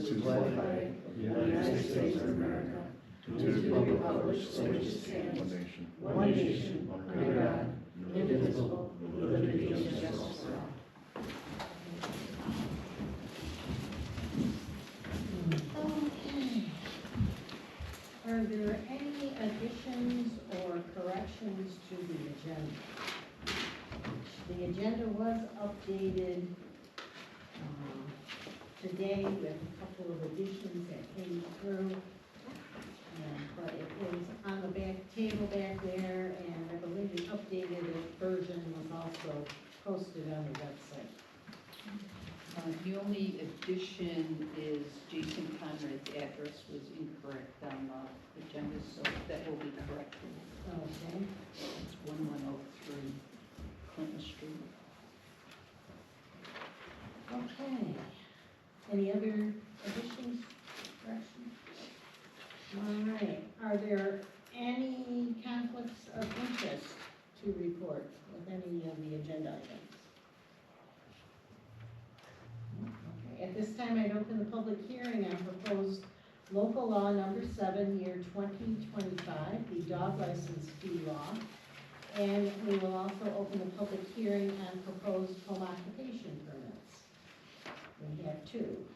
to the flag of the United States of America, to the republic for which it stands, one nation, under God, indivisible, with liberty and justice for all. Okay. Are there any additions or corrections to the agenda? The agenda was updated today with a couple of additions that came through. But it is on the back table back there, and I believe the updated version was also posted on the website. The only addition is Jason Conrad's address was incorrect on the agenda, so that will be corrected. Okay. It's 1103 Clinton Street. Okay. Any other additions, corrections? All right. Are there any conflicts of interest to report with any of the agenda items? Okay. At this time, I'd open the public hearing on proposed local law number 7, year 2025, the dog license fee law. And we will also open the public hearing on proposed home occupation permits. We have 2.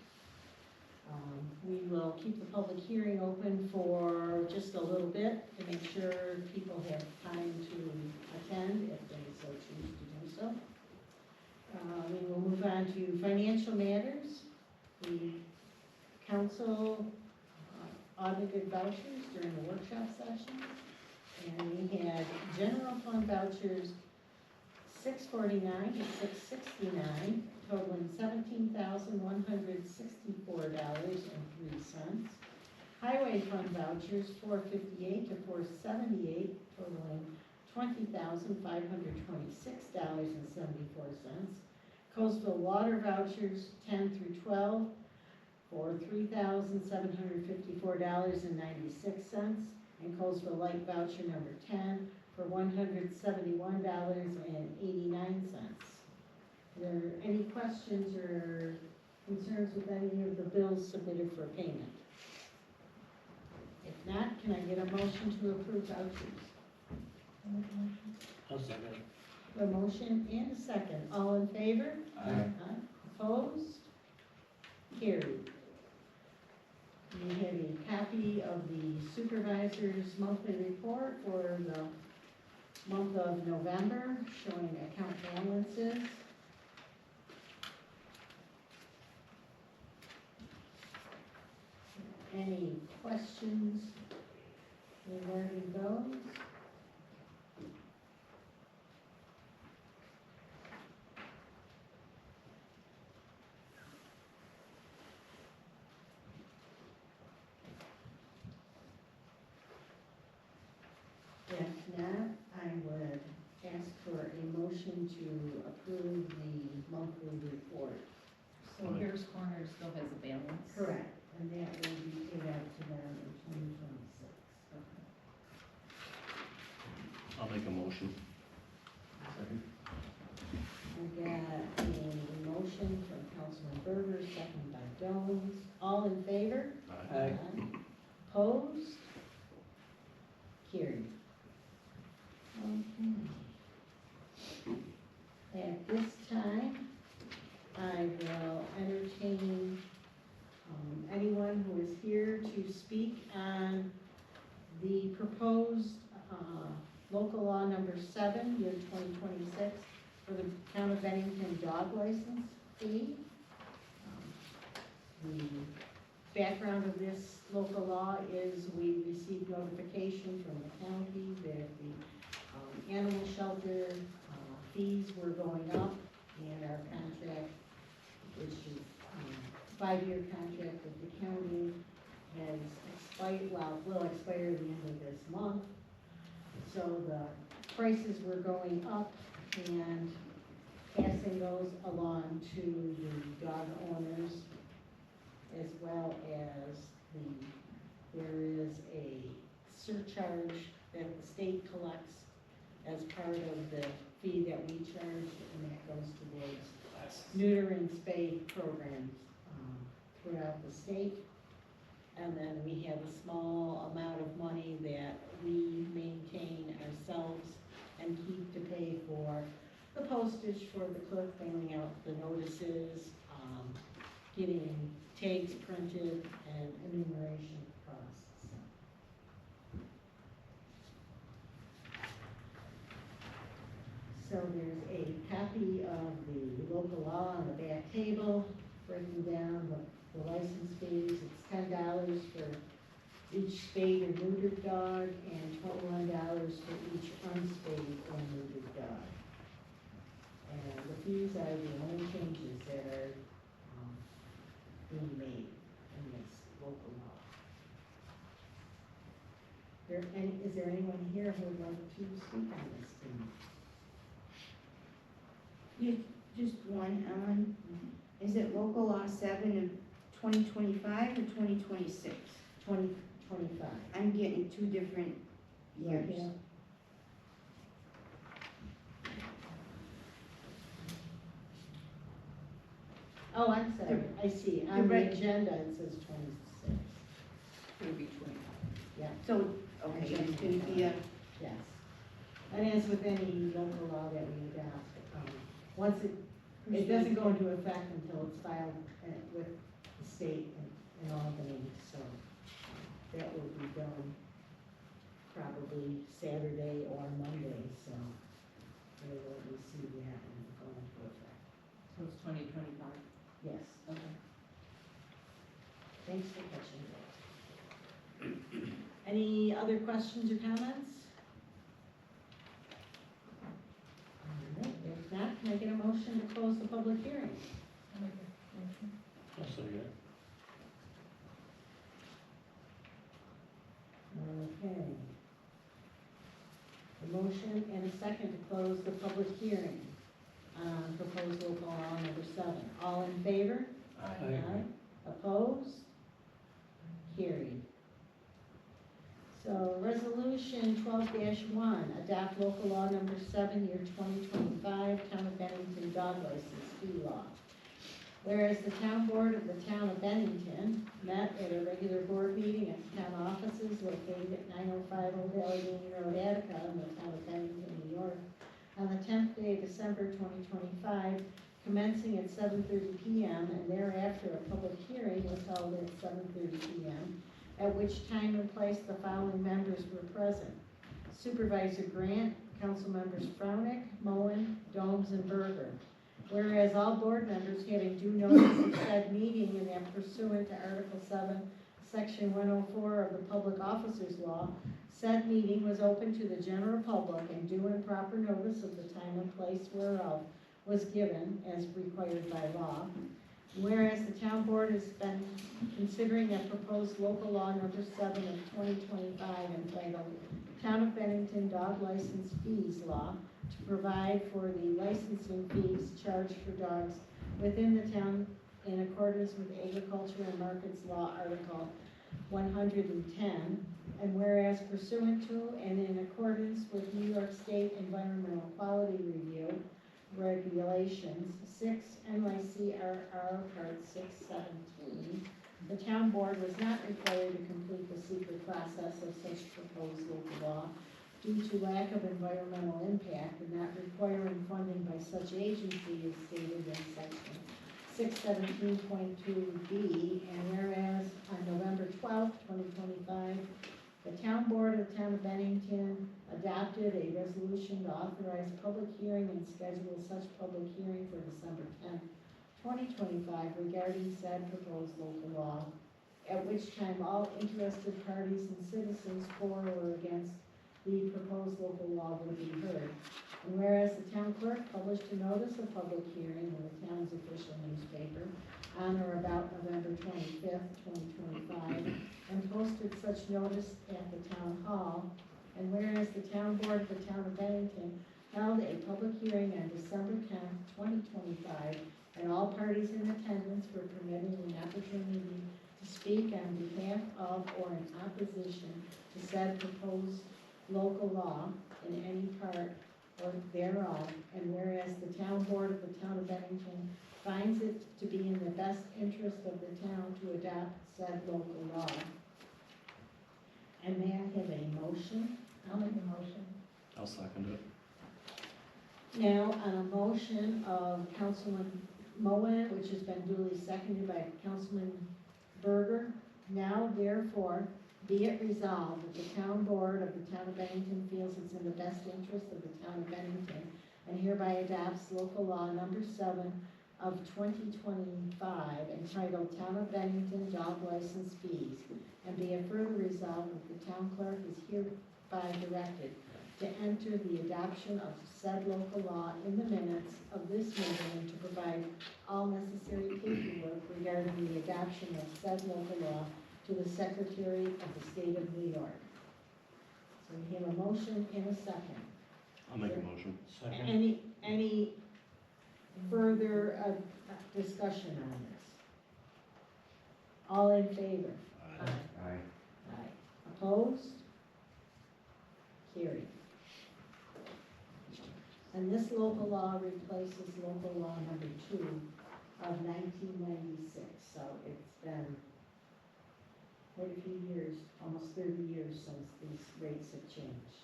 We will keep the public hearing open for just a little bit to make sure people have time to attend if they so choose to do so. We will move on to financial matters. The council audited vouchers during the workshop session. And we had general fund vouchers 649 to 669, totaling $17,164.03. Highway fund vouchers 458 to 478, totaling $20,526.74. Coastal water vouchers 10 through 12 for $3,754.96. And Coastal Light voucher number 10 for $171.89. Are there any questions or concerns with any of the bills submitted for payment? If not, can I get a motion to approve vouchers? I'll second. A motion and a second. All in favor? Aye. Opposed? Carried. We have a copy of the supervisor's monthly report for the month of November, showing account balances. Any questions regarding those? If not, I would ask for a motion to approve the monthly report. So Harris Corner still has a balance? Correct, and that will be paid out to them in 2026. I'll make a motion. Second. I got a motion from Councilman Berger, second by Jones. All in favor? Aye. Opposed? Carried. Okay. At this time, I will entertain anyone who is here to speak on the proposed local law number 7, year 2026, for the Town of Bennington dog license fee. The background of this local law is we received notification from the county that the animal shelter fees were going up, and our contract, which is a 5-year contract with the county, has expired, will expire at the end of this month. So the prices were going up, and passing those along to the dog owners, as well as there is a surcharge that the state collects as part of the fee that we charge, and that goes towards neuter and spay programs throughout the state. And then we have a small amount of money that we maintain ourselves and keep to pay for the postage for the clerk mailing out the notices, getting tags printed, and enumeration costs. So there's a copy of the local law on the back table, breaking down the license fees. It's $10 for each spayed or neutered dog, and $21 for each unspayed or neutered dog. And the fees are the only changes that are being made in this local law. Is there anyone here who would like to speak on this tonight? Just one, Ellen. Is it local law 7 of 2025 or 2026? 2025. I'm getting two different years. Yeah. Oh, I'm sorry, I see, on the right. agenda it says 26, It'll be 25. yeah, So, okay, it's gonna be a, yes. And as with any local law that we adopt, once it doesn't go into effect until it's filed with the state in Albany, so that will be done probably Saturday or Monday, so we will receive that and go into effect. So it's 2025. Yes, Okay. thanks for catching that. Any other questions or comments? All right, if not, can I get a motion to close the public hearing? I'll make a motion. I'll say that. Okay. A motion and a second to close the public hearing on proposed local law number 7. All in favor? Aye. Opposed? Carried. So, resolution 12-1, adopt local law number 7, year 2025, Town of Bennington dog license fee law. Whereas the town board of the town of Bennington met at a regular board meeting at the town offices located at 905 Old Allegheny Road, Attica, in the town of Bennington, New York, on the 10th day of December 2025, commencing at 7:30 p.m. and thereafter a public hearing was held at 7:30 p.m., at which time and place the following members were present: Supervisor Grant, council members Frownick, Moen, Domes, and Berger. Whereas all board members having due notice of said meeting and that pursuant to Article 7, Section 104 of the Public Officers Law, said meeting was open to the general public and due and proper notice of the time and place whereof was given as required by law. Whereas the town board has been considering a proposed local law number 7 of 2025 entitled Town of Bennington Dog License Fees Law to provide for the licensing fees charged for dogs within the town in accordance with Agriculture and Markets Law Article 110, and whereas pursuant to and in accordance with New York State Environmental Quality Review Regulations 6 NYCRR Part 617, the town board was not required to complete the secret process of such proposed local law due to lack of environmental impact and not requiring funding by such agency as stated in section 617.2B, and whereas on November 12, 2025, the town board of the town of Bennington adopted a resolution to authorize a public hearing and schedule such public hearing for December 10, 2025 regarding said proposed local law, at which time all interested parties and citizens for or against the proposed local law will be heard. And whereas the town clerk published a notice of public hearing in the town's official newspaper on or about November 25th, 2025, and posted such notice at the town hall. And whereas the town board of the town of Bennington held a public hearing on December 10th, 2025, and all parties in attendance were permitted an opportunity to speak on behalf of or in opposition to said proposed local law in any part or thereof, and whereas the town board of the town of Bennington finds it to be in the best interest of the town to adopt said local law. And may I have a motion? I'll make a motion. I'll second it. Now, on a motion of Councilman Moen, which has been duly seconded by Councilman Berger, now therefore be it resolved that the town board of the town of Bennington feels it's in the best interest of the town of Bennington and hereby adopts local law number 7 of 2025 entitled Town of Bennington Dog License Fees, and be it further resolved that the town clerk is hereby directed to enter the adoption of said local law in the minutes of this meeting and to provide all necessary paperwork regarding the adoption of said local law to the Secretary of the State of New York. So we have a motion and a second. I'll make a motion. Any further discussion on this? All in favor? Aye. Aye. Opposed? Carried. And this local law replaces local law number 2 of 1996, so it's been quite a few years, almost 30 years since these rates have changed.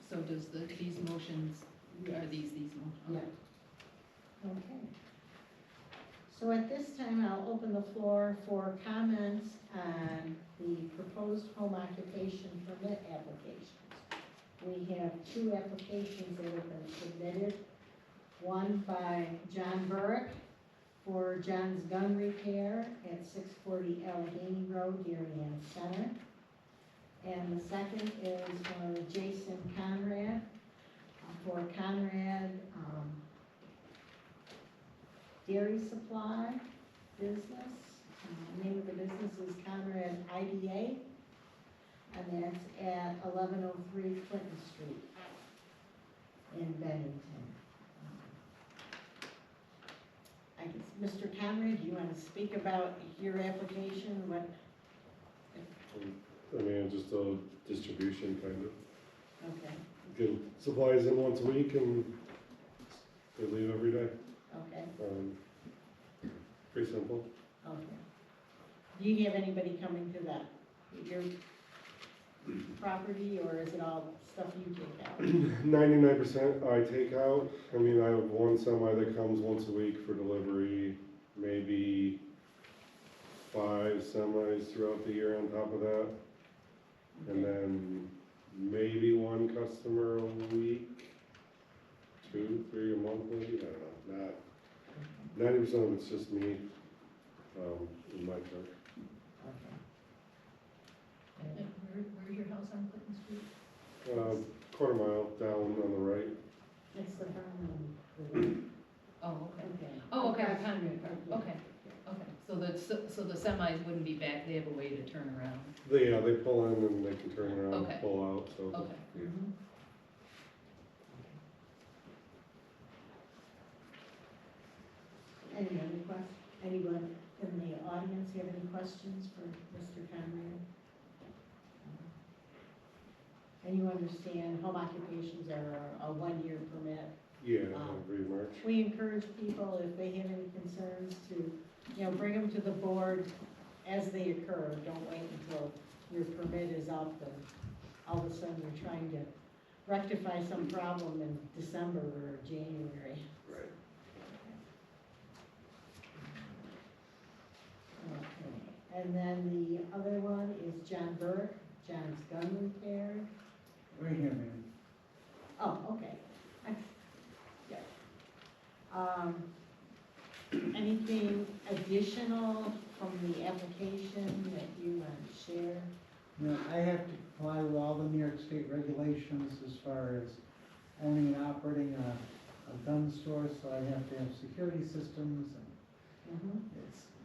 So does these motions, are these motions? Yeah. Okay. So at this time, I'll open the floor for comments on the proposed home occupation permit applications. We have 2 applications that have been submitted. One by John Burrick for John's Gun Repair at 640 Allegheny Road, Darien Center. And the second is one of Jason Conrad for Conrad Dairy Supply Business. The name of the business is Conrad IDA, and that's at 1103 Clinton Street in Bennington. I guess, Mr. Conrad, do you want to speak about your application? What? I mean, just a distribution kind of. Okay, Get supplies in once a week and they leave every day. okay, Pretty simple. okay. Do you have anybody coming to that, your property, or is it all stuff you take out? 99% I take out. I mean, I have one semi that comes once a week for delivery, maybe 5 semis throughout the year on top of that. And then maybe 1 customer a week, 2, 3 a month maybe, I don't know. Not 90% of it's just me in my truck. Okay. And where's your house on Clinton Street? Quarter mile down on the right. It's the farm on the Oh, okay. okay. Oh, okay, Across Conrad, the road, yeah. okay, okay. So the semis wouldn't be back, they have a way to turn around. They pull in and they can turn around, Okay. pull out, so. Okay. Mhm. Any other questions? Anyone in the audience have any questions for Mr. Conrad? And you understand home occupations are a 1-year permit. Yeah, every March. We encourage people, if they have any concerns, to, bring them to the board as they occur. Don't wait until your permit is up and all of a sudden you're trying to rectify some problem in December or January. Right. Okay, and then the other one is John Burke, John's Gun Repair. Right here, man. Oh, okay. Yeah. Anything additional from the application that you want to share? You know, I have to comply with all the New York State regulations as far as owning and operating a gun store, so I have to have security systems, and Mm-hmm,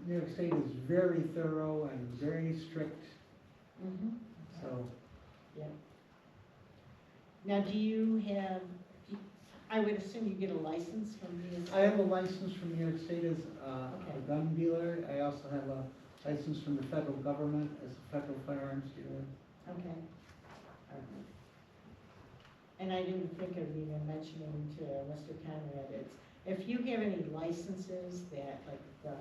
New York State is very thorough and very strict, mm-hmm. so. Now, I would assume you get a license from the. I have a license from New York State as Okay. a gun dealer. I also have a license from the federal government as a federal firearms dealer. Okay. and I didn't think of even mentioning to Mr. Conrad, it's, if you have any licenses that, like, the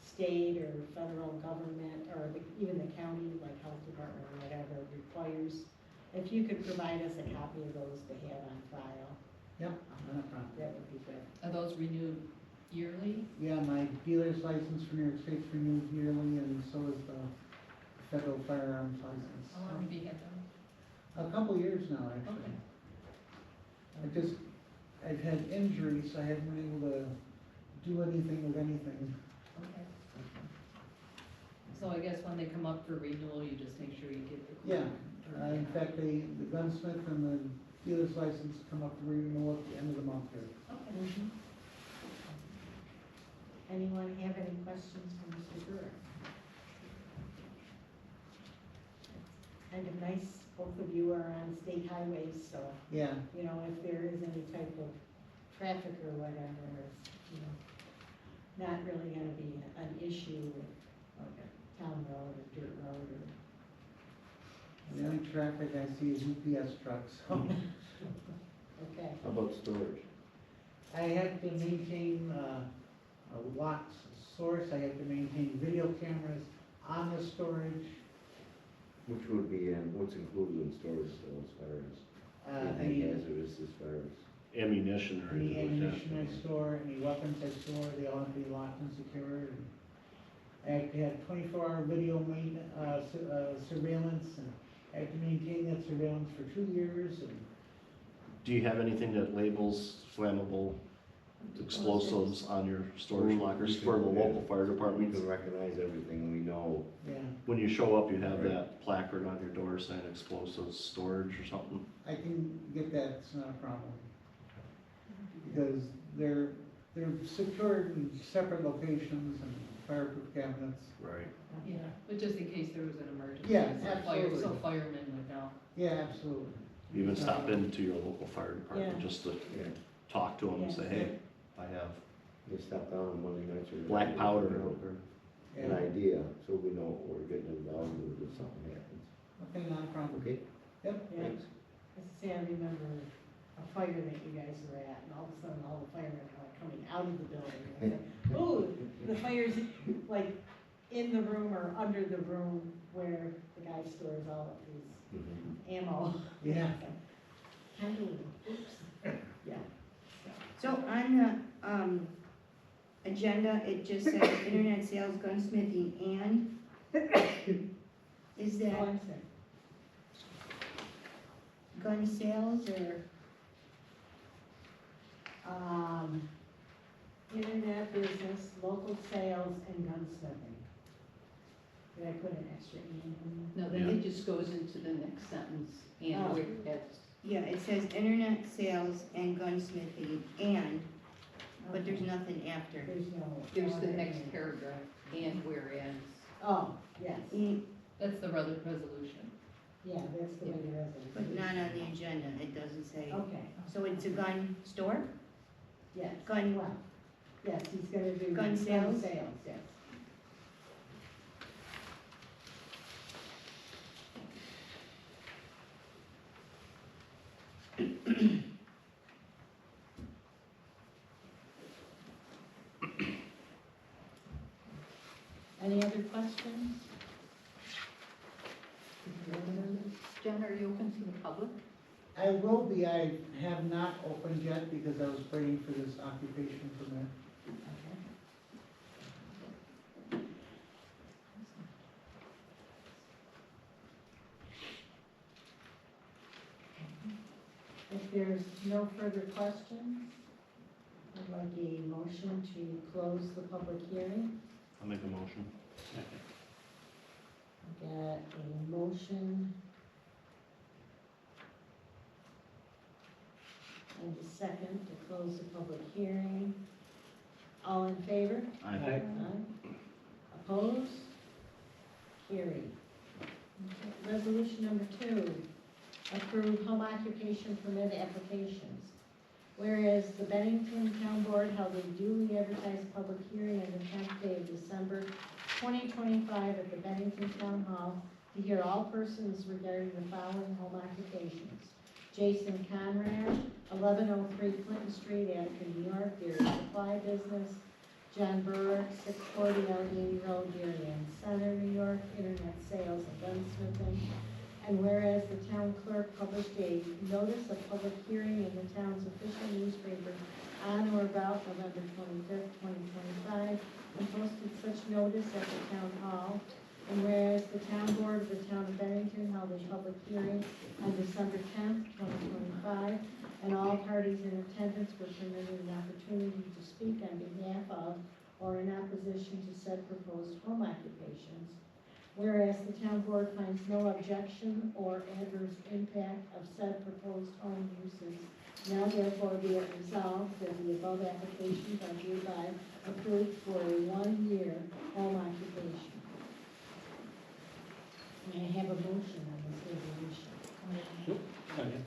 state or federal government, or even the county, like health department or whatever, requires, if you could provide us a copy of those to have on file, Yep, not a problem. that would be good. Are those renewed yearly? Yeah, my dealer's license for New York State's renewed yearly, and so is the federal firearms license. How long have you had them? A couple years now, actually. I've had injuries, so I haven't been able to do anything with anything. Okay. So I guess when they come up for renewal, you just make sure you give the. Yeah, in fact, the gunsmith and the dealer's license come up for renewal at the end of the month here. Okay. Anyone have any questions for Mr. Brewer? Kind of nice, both of you are on state highways, so, Yeah, you know, if there is any type of traffic or whatever, it's, you know, not really gonna be an issue with like a town road or dirt road or. the only traffic I see is UPS trucks. Okay, How about storage? I have to maintain a locked source, I have to maintain video cameras on the storage. Which would be, what's included in storage still as far as, anything Any hazardous as far as? Ammunition or any anything like that? ammunition I store, any weapons I store, they all have to be locked and secured. I have to have 24-hour video surveillance, and I have to maintain that surveillance for 2 years, and Do you have anything that labels flammable explosives on your storage lockers for the local fire We departments? can recognize everything, we know. yeah, When you show up, you have that placard on your door saying explosives storage or something? I can get that, it's not a problem. Because they're secured in separate locations and fireproof cabinets. Right. Yeah, but just in case there was an emergency. Yeah, so absolutely. So firemen would know. Yeah, absolutely. Even stop into your local fire department Yeah. just to Yeah, talk to them and say, Yeah. hey, I have, they stop down on Monday nights or. Black powder. An idea, so we know what we're getting involved with if something happens. Okay, not a problem. Okay? Yep. yeah. As I say, I remember a fire that you guys were at, and all of a sudden, all the firemen are like coming out of the building. And I say, ooh, the fire's like in the room or under the room where the guy stores all of his Mhm. ammo. Yeah. Handle, oops, yeah. So on the, agenda, it just says internet sales, gunsmithing, and is Oh, that I'm sorry. gun sales or? Internet business, local sales, and gunsmithing. Did I put an extra E in? No, then it just goes into the next sentence, and Oh. where it's, Yeah, it says internet sales and gunsmithing, and, but there's nothing after. There's no. there's the order next in it. paragraph, and whereas. Oh, yes, That's the resolution. yeah, that's the way the resolution. But not on the agenda, it doesn't say. Okay, So it's a gun store? yes. Gun- Well, yes, he's gonna do. Gun sales? Sales, yes. Any other questions? Jen, are you open to the public? I will be, I have not opened yet because I was waiting for this occupation permit. If there's no further questions, I'd like a motion to close the public hearing. I'll make a motion. Got a motion and a second to close the public hearing. All in favor? Aye. Aye. Opposed? Carried. Okay, Resolution number 2, approve home occupation permit applications. Whereas the Bennington Town Board held a duly advertised public hearing on the 10th day of December 2025 at the Bennington Town Hall to hear all persons regarding the following home occupations. Jason Conrad, 1103 Clinton Street, Attica, New York, Dairy Supply Business. John Burke, 640 Allegheny Road, Darien Center, New York, Internet Sales and Gunsmithing. And whereas the town clerk published a notice of public hearing in the town's official newspaper on or about November 25th, 2025, and posted such notice at the town hall. And whereas the town board of the town of Bennington held a public hearing on December 10th, 2025, and all parties in attendance were permitted an opportunity to speak on behalf of or in opposition to said proposed home occupations. Whereas the town board finds no objection or adverse impact of said proposed home uses, now therefore be it resolved that the above applications are hereby approved for a 1-year home occupation. May I have a motion on this resolution? Second.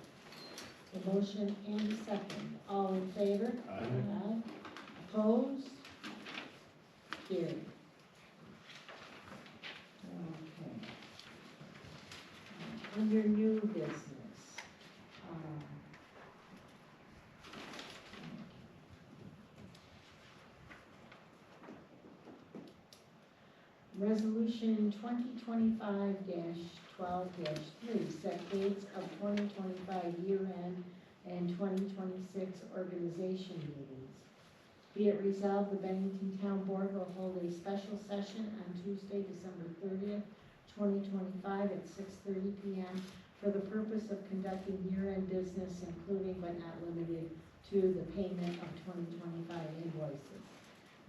A motion and a second. All in favor? Aye. Opposed? Carried. Okay. Under new business. Resolution 2025-12-3, set dates of 2025 year-end and 2026 organization meetings. Be it resolved, the Bennington Town Board will hold a special session on Tuesday, December 30th, 2025 at 6:30 p.m. for the purpose of conducting year-end business, including but not limited to the payment of 2025 invoices.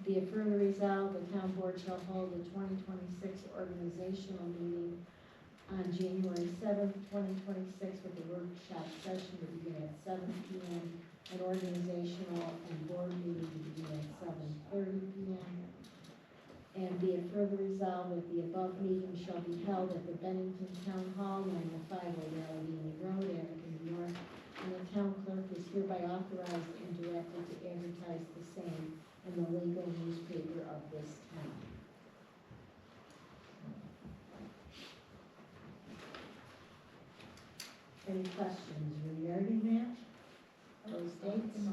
Be it further resolved, the town board shall hold a 2026 organizational meeting on January 7th, 2026, with a workshop session to begin at 7 p.m. An organizational and board meeting to begin at 7:30 p.m. And be it further resolved that the above meeting shall be held at the Bennington Town Hall, 905 Allegheny Road, Attica, New York, and the town clerk is hereby authorized and directed to advertise the same in the legal newspaper of this town. Any questions regarding that? Those dates? Okay.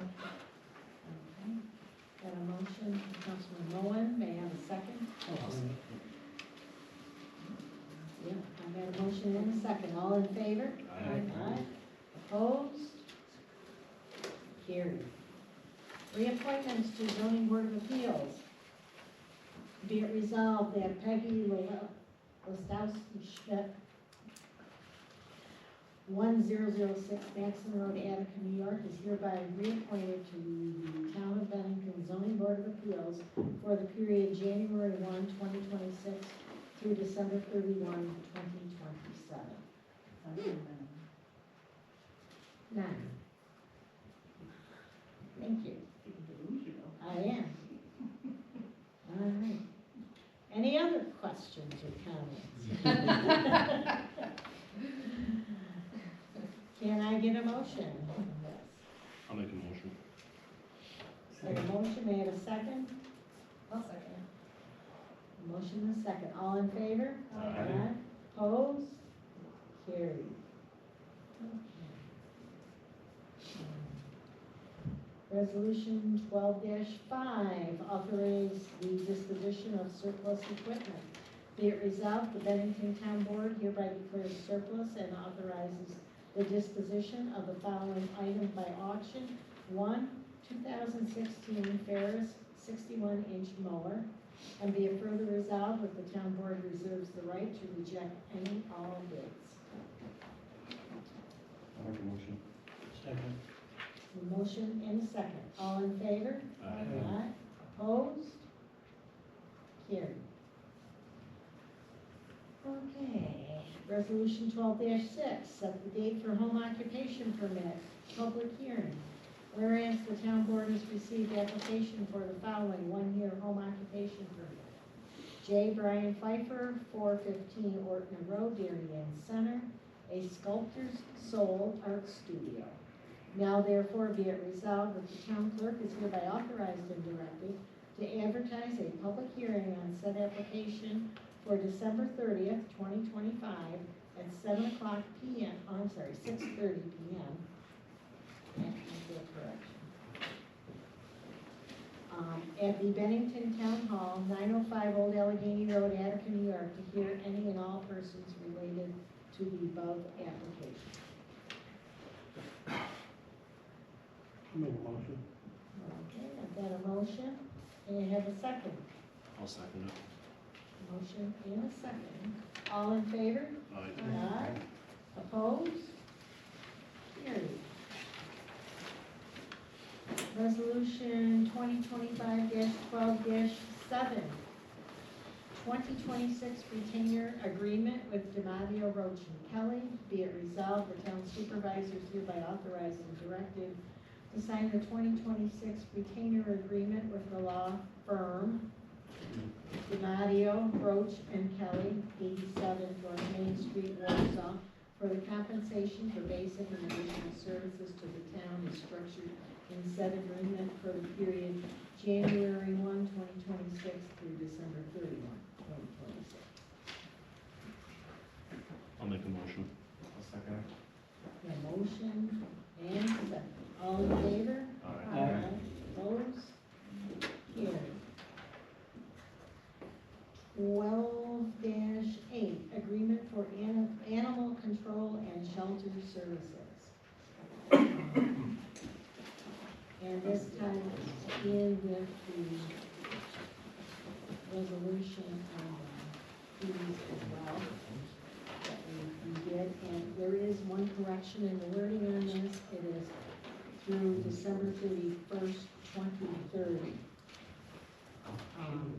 Got a motion from Councilman Moen. May I have a second? Yeah, I got a motion and a second. All in favor? Aye. Opposed? Carried. Reappointments to Zoning Board of Appeals. Be it resolved that Peggy Lostowski Schmidt, 1006 Maxon Road, Attica, New York, is hereby reappointed to the Town of Bennington Zoning Board of Appeals for the period January 1, 2026 through December 31, 2027. None. Thank you. I am. All right. Any other questions or comments? Can I get a motion on this? I'll make a motion. Got a motion, may I have a second? I'll second. A motion and a second. All in favor? Aye. Opposed? Carried. Okay. Resolution 12-5, authorize the disposition of surplus equipment. Be it resolved, the Bennington Town Board hereby declares surplus and authorizes the disposition of the following items by auction. 1, 2016 Ferris 61-inch mower. And be it further resolved that the town board reserves the right to reject any all bids. I'll make a motion. Second. A motion and a second. All in favor? Aye. Opposed? Carried. Okay, resolution 12-6, set the date for home occupation permit, public hearing. Whereas the town board has received application for the following 1-year home occupation permit. J. Brian Pfeiffer, 415 Orton Road, Darien Center, a Sculptor's Soul Art Studio. Now therefore be it resolved that the town clerk is hereby authorized and directed to advertise a public hearing on said application for December 30th, 2025 at 7 o'clock PM, oh, I'm sorry, 6:30 PM. Actually, a correction. At the Bennington Town Hall, 905 Old Allegheny Road, Attica, New York, to hear any and all persons related to the above application. Make a motion. Okay, I've got a motion, and I have a second. I'll second it. Motion and a second. All in favor? Aye. Aye. Opposed? Carried. Resolution 2025-12-7, 2026 retainer agreement with Demadio, Roach and Kelly. Be it resolved, the town supervisor is hereby authorized and directed to sign the 2026 retainer agreement with the law firm Demadio, Roach and Kelly, 87 North Main Street, Warsaw, for the compensation for basic and additional services to the town is structured in said agreement for the period January 1, 2026 through December 31, 2026. I'll make a motion. I'll second it. A motion and a second. All in favor? Aye. Opposed? Carried. 12-8, agreement for animal control and shelter services. And this time in with the resolution on fees as well that we did. And there is one correction in the wording on this. It is through December 31st, 2030.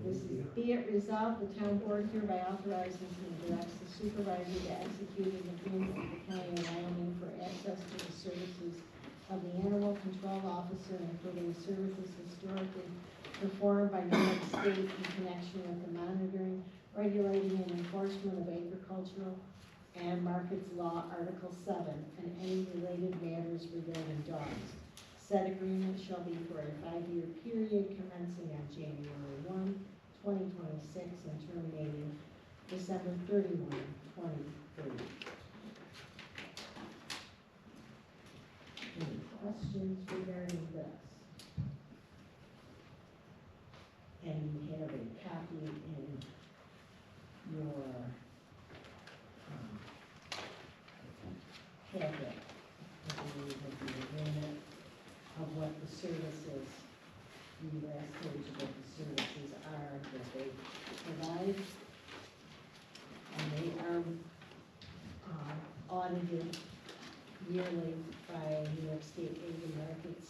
This is, be it resolved, the town board hereby authorizes and directs the supervisor to execute an agreement with the county of Wyoming for access to the services of the animal control officer, including services historically performed by New York State in connection with the monitoring, regulating, and enforcement of agricultural and markets law, Article 7, and any related matters regarding dogs. Said agreement shall be for a 5-year period commencing on January 1, 2026 and terminating December 31, 2030. Any questions regarding this? And you have a copy in your packet, I believe, of the agreement of what the services, the last page of what the services are that they provide. And they are audited yearly by New York State Agri Markets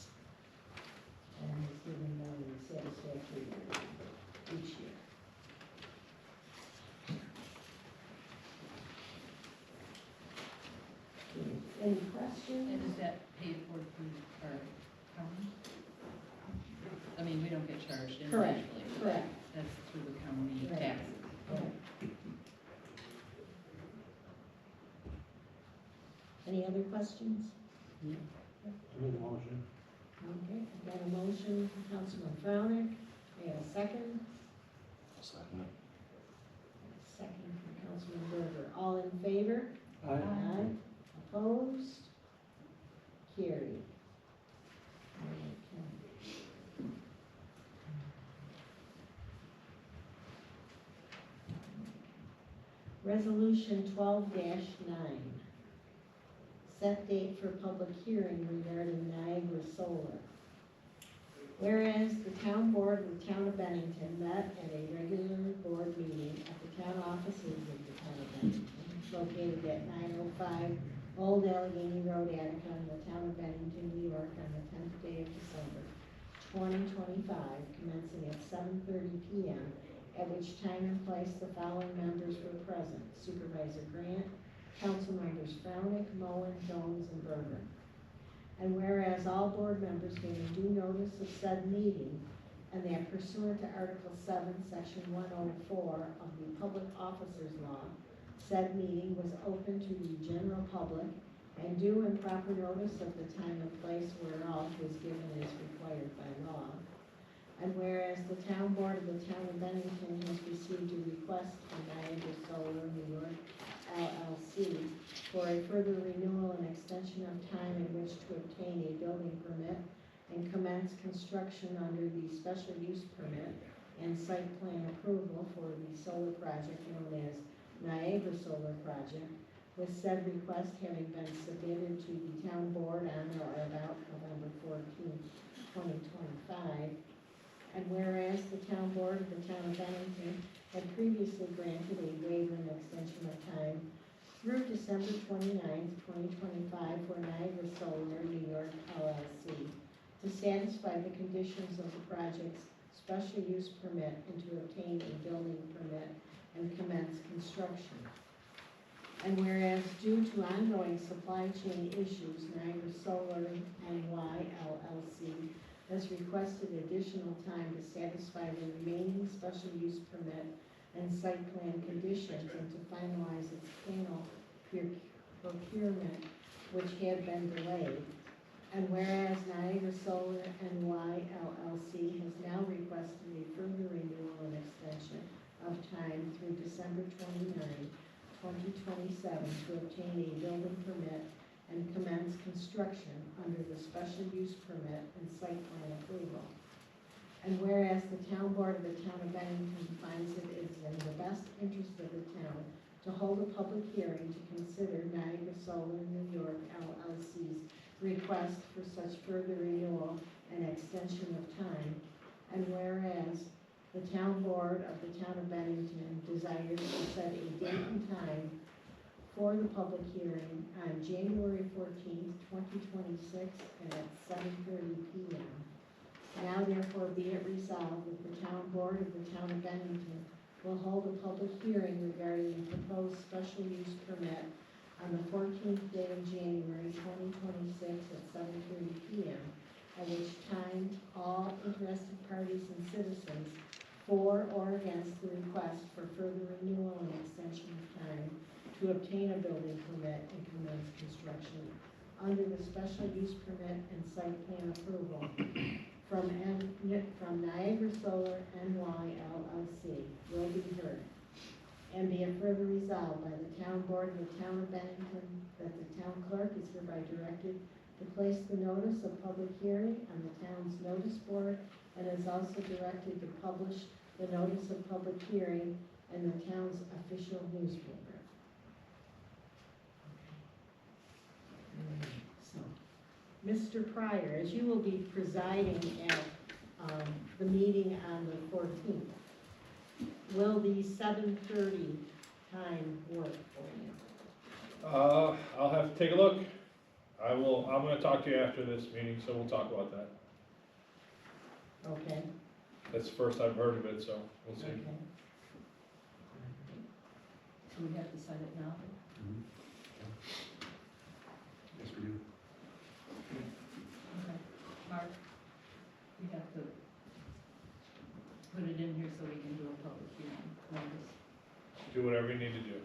and is giving them a satisfactory each year. Any questions? And is that paid for through our county? I mean, we don't get charged Correct, individually. but correct. That's through the county Right. taxes. Right. Any other questions? Make a motion. Okay, I've got a motion from Councilman Frownick. May I have a second? I'll second it. Second from Councilman Berger. All in favor? Aye. Opposed? Carried. Okay. Resolution 12-9. Set date for public hearing regarding Niagara Solar. Whereas the town board of the town of Bennington met at a regular board meeting at the town offices of the town of Bennington, located at 905 Old Allegheny Road, Attica, in the town of Bennington, New York, on the 10th day of December, 2025, commencing at 7:30 p.m., at which time and place the following members were present: Supervisor Grant, council members Frownick, Moen, Jones, and Berger. And whereas all board members gave due notice of said meeting, and that pursuant to Article 7, Section 104 of the Public Officers Law, said meeting was open to the general public, and due and proper notice of the time and place whereof was given as required by law. And whereas the town board of the town of Bennington has received a request from Niagara Solar New York LLC LLC for a further renewal and extension of time in which to obtain a building permit and commence construction under the special use permit and site plan approval for the solar project known as Niagara Solar Project, with said request having been submitted to the town board on or about November 14th, 2025. And whereas the town board of the town of Bennington had previously granted a waiver and extension of time through December 29th, 2025 for Niagara Solar New York LLC to satisfy the conditions of the project's special use permit and to obtain a building permit and commence construction. And whereas due to ongoing supply chain issues, Niagara Solar NY LLC has requested additional time to satisfy the remaining special use permit and site plan conditions and to finalize its panel procurement, which had been delayed. And whereas Niagara Solar NY LLC has now requested a further renewal and extension of time through December 29, 2027 to obtain a building permit and commence construction under the special use permit and site plan approval. And whereas the town board of the town of Bennington finds it is in the best interest of the town to hold a public hearing to consider Niagara Solar New York LLC's request for such further renewal and extension of time, and whereas the town board of the town of Bennington desires to set a date and time for the public hearing on January 14th, 2026 at 7:30 p.m. Now therefore be it resolved that the town board of the town of Bennington will hold a public hearing regarding the proposed special use permit on the 14th day of January 2026 at 7:30 p.m., at which time all interested parties and citizens for or against the request for further renewal and extension of time to obtain a building permit and commence construction under the special use permit and site plan approval from Niagara Solar NY LLC will be heard. And be it further resolved by the town board of the town of Bennington that the town clerk is hereby directed to place the notice of public hearing on the town's notice board and is also directed to publish the notice of public hearing in the town's official newspaper. So, Mr. Pryor, as you will be presiding at the meeting on the 14th, will the 7:30 time work for you? I'll have to take a look. I'm gonna talk to you after this meeting, so we'll talk about that. Okay. That's the first I've heard of it, so we'll see. Okay. So we have to sign it now? Yes, we do. Okay. Mark, we have to put it in here so we can do a public hearing notice. Do whatever you need to do.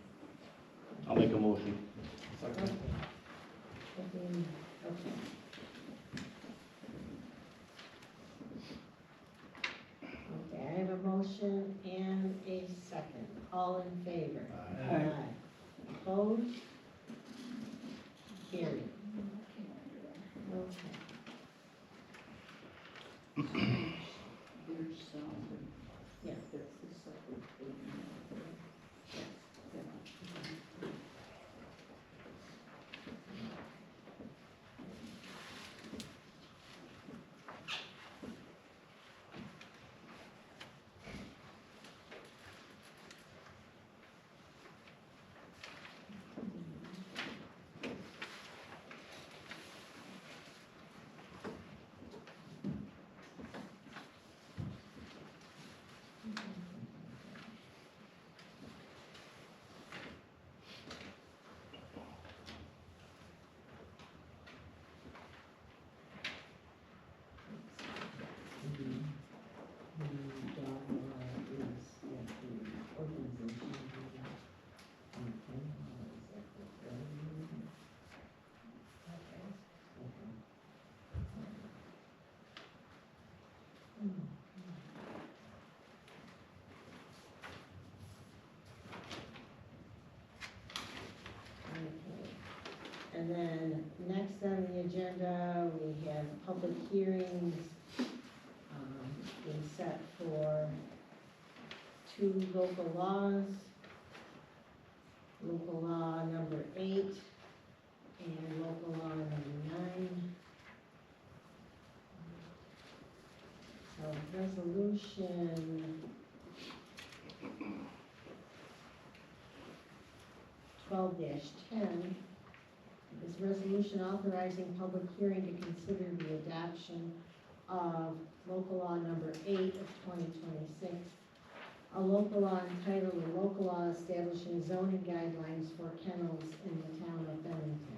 I'll make a motion. Okay. Okay. Okay, I have a motion and a second. All in favor? Aye. Opposed? Carried. Okay. There's Yeah. that's the separate thing. And then next on the agenda, we have public hearings being set for 2 local laws. Local law number 8 and local law number 9. So resolution 12-10 is resolution authorizing public hearing to consider the adoption of local law number 8 of 2026, a local law entitled a local law establishing zoning guidelines for kennels in the town of Bennington.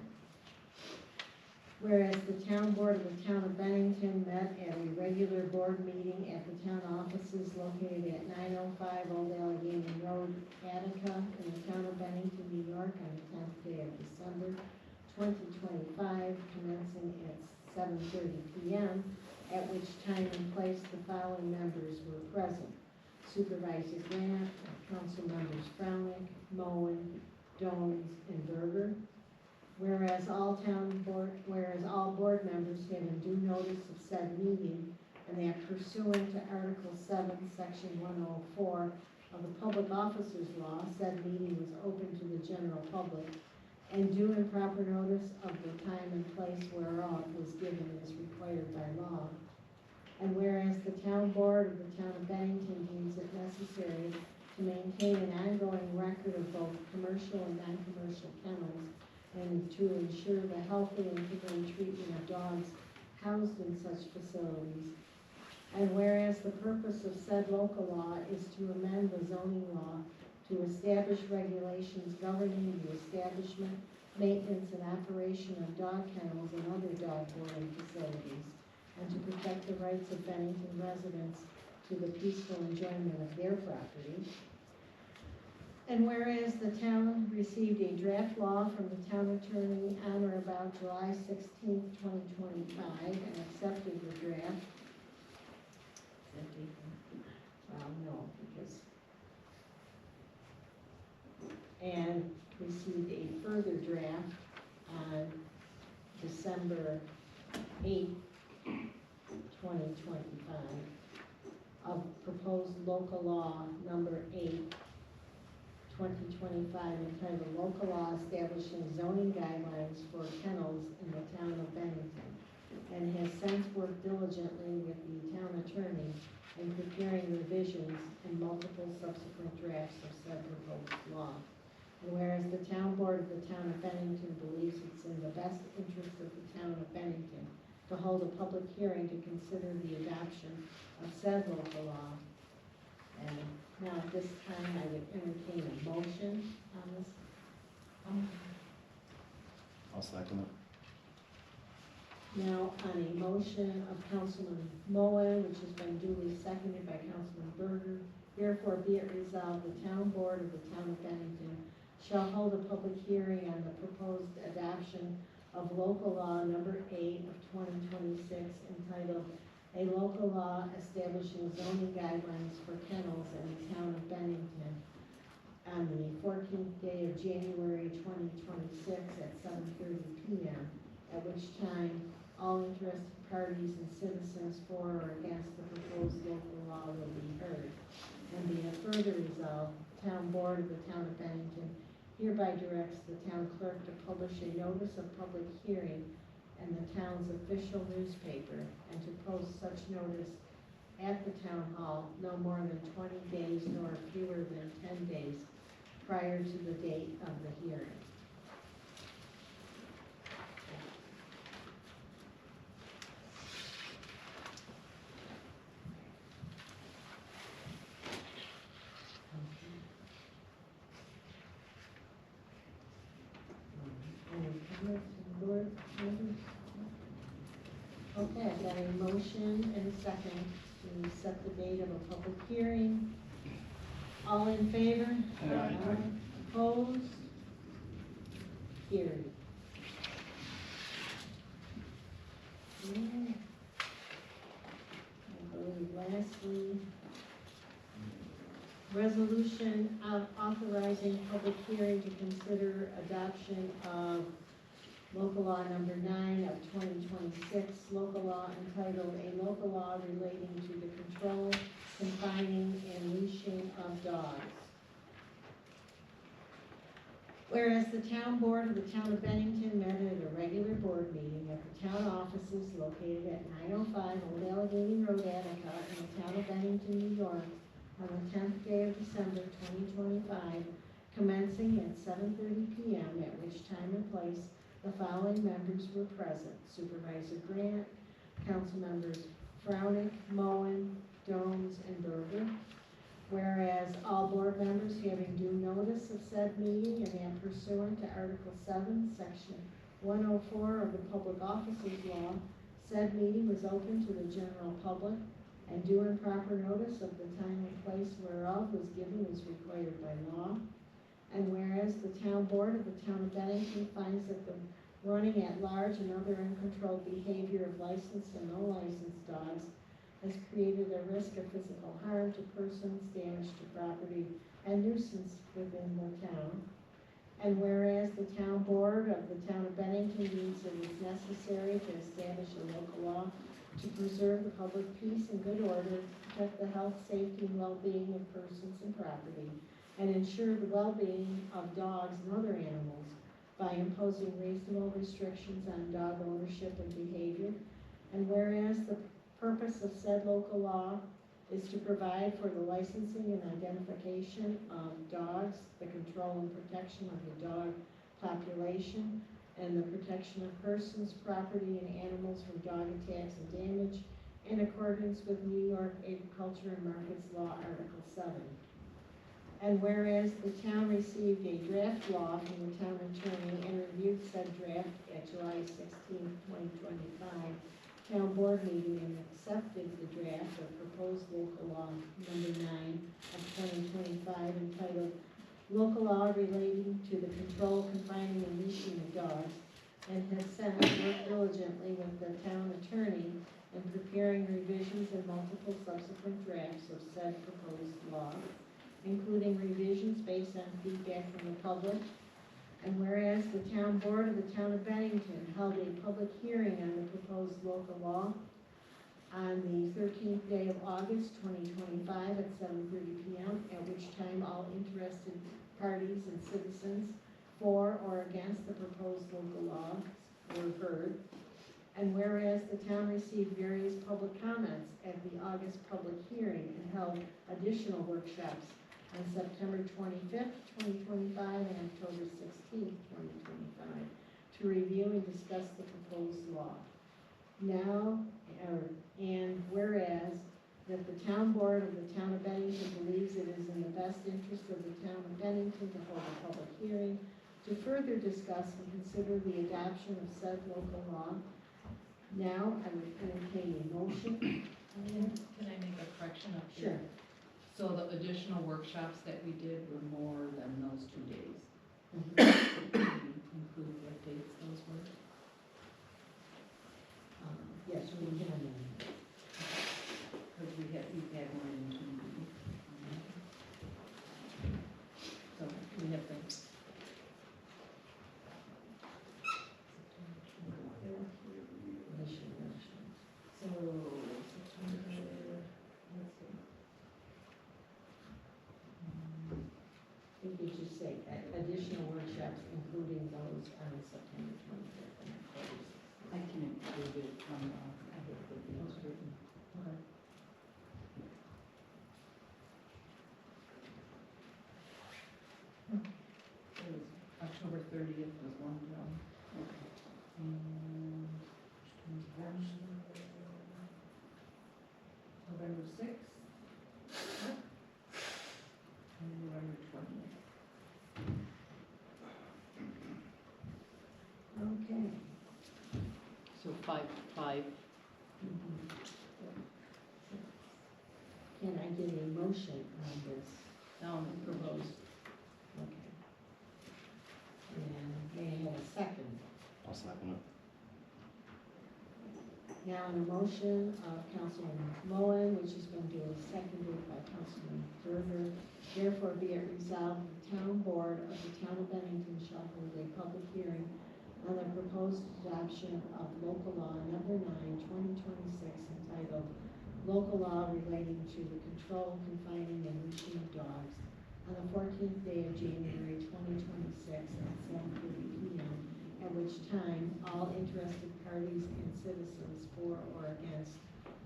Whereas the town board of the town of Bennington met at a regular board meeting at the town offices located at 905 Old Allegheny Road, Attica, in the town of Bennington, New York, on the 10th day of December 2025, commencing at 7:30 p.m., at which time and place the following members were present: Supervisor Grant, Council members Frownick, Moen, Jones, and Berger. Whereas all board members given due notice of said meeting, and that pursuant to Article 7, Section 104 of the Public Officers Law, said meeting was open to the general public, and due and proper notice of the time and place whereof was given as required by law. And whereas the town board of the town of Bennington deems it necessary to maintain an ongoing record of both commercial and non-commercial kennels, and to ensure the healthy and humane treatment of dogs housed in such facilities. And whereas the purpose of said local law is to amend the zoning law to establish regulations governing the establishment, maintenance, and operation of dog kennels and other dog boarding facilities, and to protect the rights of Bennington residents to the peaceful enjoyment of their property. And whereas the town received a draft law from the town attorney on or about July 16th, 2025, and accepted the draft. And received a further draft on December 8th, 2025, of proposed local law number 8, 2025, entitled Local Law Establishing Zoning Guidelines for Kennels in the Town of Bennington, and has since worked diligently with the town attorney in preparing revisions and multiple subsequent drafts of said proposed law. And whereas the town board of the town of Bennington believes it's in the best interest of the town of Bennington to hold a public hearing to consider the adoption of said local law. And now at this time, I would entertain a motion on this. I'll second it. Now, on a motion of Councilman Moen, which has been duly seconded by Councilman Berger, therefore be it resolved, the town board of the town of Bennington shall hold a public hearing on the proposed adoption of local law number 8 of 2026, entitled A Local Law Establishing Zoning Guidelines for Kennels in the Town of Bennington, on the 14th day of January 2026 at 7:30 p.m., at which time all interested parties and citizens for or against the proposed local law will be heard. And be it further resolved, the town board of the town of Bennington hereby directs the town clerk to publish a notice of public hearing in the town's official newspaper, and to post such notice at the town hall no more than 20 days nor fewer than 10 days prior to the date of the hearing. Any comments from the board members? Okay, I've got a motion and a second to set the date of a public hearing. All in favor? Aye. Opposed? Carried. Okay. I believe lastly, resolution of authorizing public hearing to consider adoption of local law number 9 of 2026, local law entitled A Local Law Relating to the Control, Confining, and Leashing of Dogs. Whereas the town board of the town of Bennington met at a regular board meeting at the town offices located at 905 Old Allegheny Road, Attica, in the town of Bennington, New York, on the 10th day of December 2025, commencing at 7:30 p.m., at which time and place the following members were present: Supervisor Grant, council members Frownick, Moen, Jones, and Berger. Whereas all board members having due notice of said meeting and that pursuant to Article 7, Section 104 of the Public Officers Law, said meeting was open to the general public, and due and proper notice of the time and place whereof was given as required by law. And whereas the town board of the town of Bennington finds that the running at large and other uncontrolled behavior of licensed and no licensed dogs has created a risk of physical harm to persons, damage to property, and nuisance within the town. And whereas the town board of the town of Bennington deems it is necessary to establish a local law to preserve the public peace and good order, protect the health, safety, and well-being of persons and property, and ensure the well-being of dogs and other animals by imposing reasonable restrictions on dog ownership and behavior. And whereas the purpose of said local law is to provide for the licensing and identification of dogs, the control and protection of the dog population, and the protection of persons, property, and animals from dog attacks and damage in accordance with New York Agriculture and Markets Law, Article 7. And whereas the town received a draft law from the town attorney and reviewed said draft at July 16, 2025, town board meeting and accepted the draft of proposed local law number 9 of 2025 entitled Local Law Relating to the Control, Confining, and Leashing of Dogs, and has since worked diligently with the town attorney in preparing revisions and multiple subsequent drafts of said proposed law, including revisions based on feedback from the public. And whereas the town board of the town of Bennington held a public hearing on the proposed local law on the 13th day of August 2025 at 7:30 p.m., at which time all interested parties and citizens for or against the proposed local law were heard. And whereas the town received various public comments at the August public hearing and held additional workshops on September 25th, 2025 and October 16th, 2025 to review and discuss the proposed law. Now, and whereas that the town board of the town of Bennington believes it is in the best interest of the town of Bennington to hold a public hearing to further discuss and consider the adoption of said local law. Now, I would entertain a motion. Can I make a correction up here? Sure. So the additional workshops that we did were more than those 2 days. Include what dates those were? Yes, we can. Because we've had more than 2 meetings. So we have the. So, September, let's see. I think we should say additional workshops, including those on September 25th and October 6th. I can include it on, I have the things written. Okay. It was October 30th was one job. Okay. And November 6th. And November 20th. Okay. So 5. Can I get a motion on this Now, proposed? Okay. And may I have a second? I'll second it. Now, on a motion of Councilman Moen, which has been duly seconded by Councilman Berger, therefore be it resolved, the town board of the town of Bennington shall hold a public hearing on the proposed adoption of local law number 9, 2026, entitled Local Law Relating to the Control, Confining, and Leashing of Dogs, on the 14th day of January 2026 at 7:30 p.m., at which time all interested parties and citizens for or against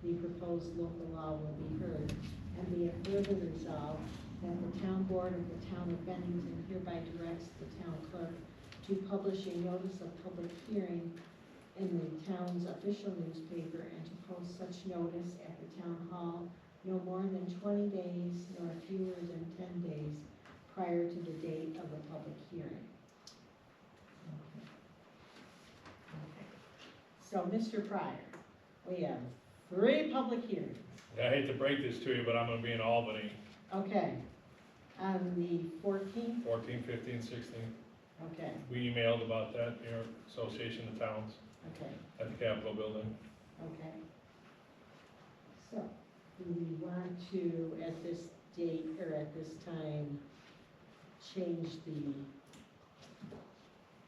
the proposed local law will be heard, and be it further resolved that the town board of the town of Bennington hereby directs the town clerk to publish a notice of public hearing in the town's official newspaper and to post such notice at the town hall no more than 20 days nor fewer than 10 days prior to the date of the public hearing. Okay. So, Mr. Pryor, we have 3 public hearings. I hate to break this to you, but I'm gonna be in Albany, Okay. On the 14th, 14, 15, 16. okay, We emailed about that, your Association of Towns, okay, at the Capitol building. okay. So, do we want to, at this date, or at this time, change the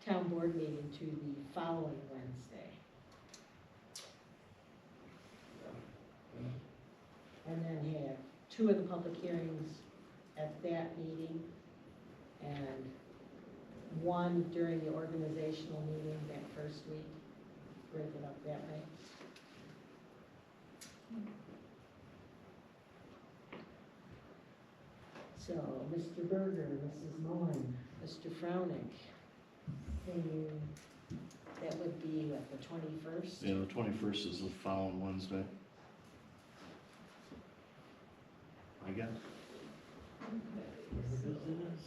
town board meeting to the following Wednesday? And then have 2 of the public hearings at that meeting, and 1 during the organizational meeting that first week, break it up that way. So, Mr. Berger, Mrs. Mullen, Mr. Frownick, that would be what, the 21st? Yeah, the 21st is the following Wednesday. I guess. Whatever it is.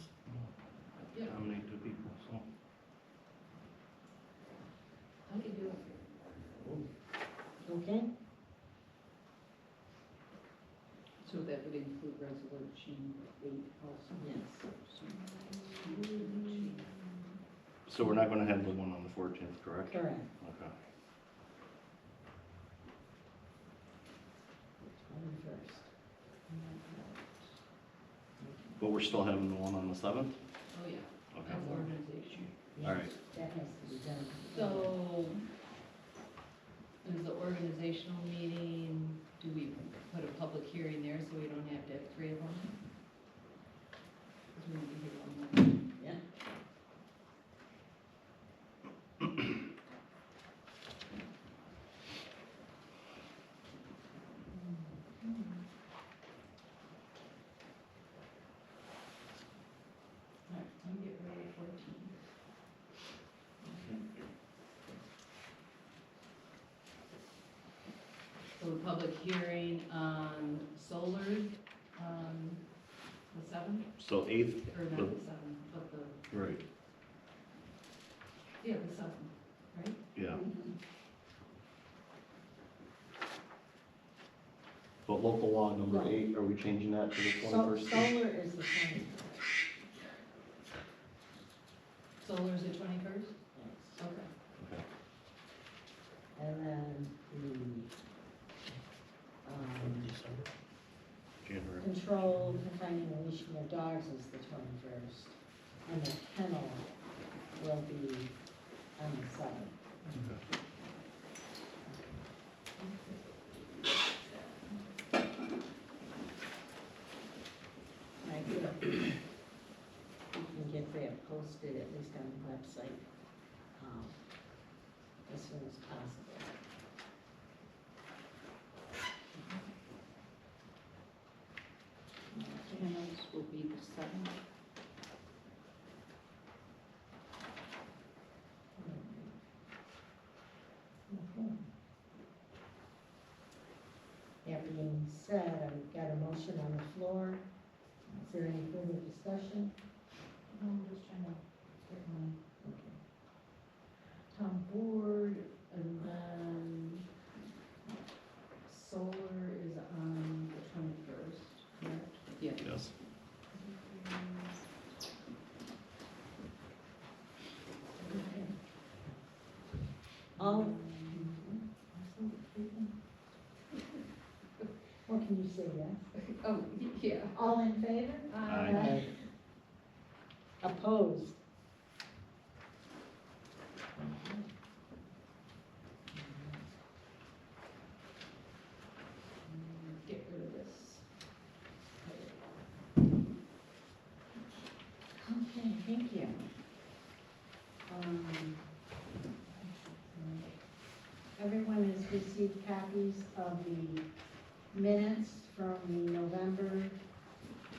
Yeah. Nominate 2 people, so. I can do it. Okay, So that would include resolution 8 also? yes. So we're not gonna have the one on the 14th, correct? Correct. Okay. 21st. But we're still having the one on the 7th? Oh, yeah, Okay. that's organization. All right. That has to be done. So, is the organizational meeting, do we put a public hearing there so we don't have to have 3 of them? 'Cause we need to hear one more. Yeah. All right, I'm getting ready at 14. So the public hearing on solar, the 7th, So 8th, or not the 7th, but the, right, yeah, the 7th, right? yeah. But local law number No. 8, are we changing that to the So, 21st? solar is the 21st. Solar's the 21st? Yes. Okay. Okay. And then the, January. control, confining, and leashing of dogs is the 21st. And the kennel will be on the 7th. I think we can get that posted, at least on the website, as soon as possible. Kennels will be the 7th. Okay. That being said, I've got a motion on the floor. Is there any further discussion? No, I'm just trying to get my. Okay. Town board, and then solar is on the 21st, correct? Yeah. Yes. Okay. All. What can you say, yes? Oh, yeah. All in favor? Aye. Opposed? has received copies of the minutes from the November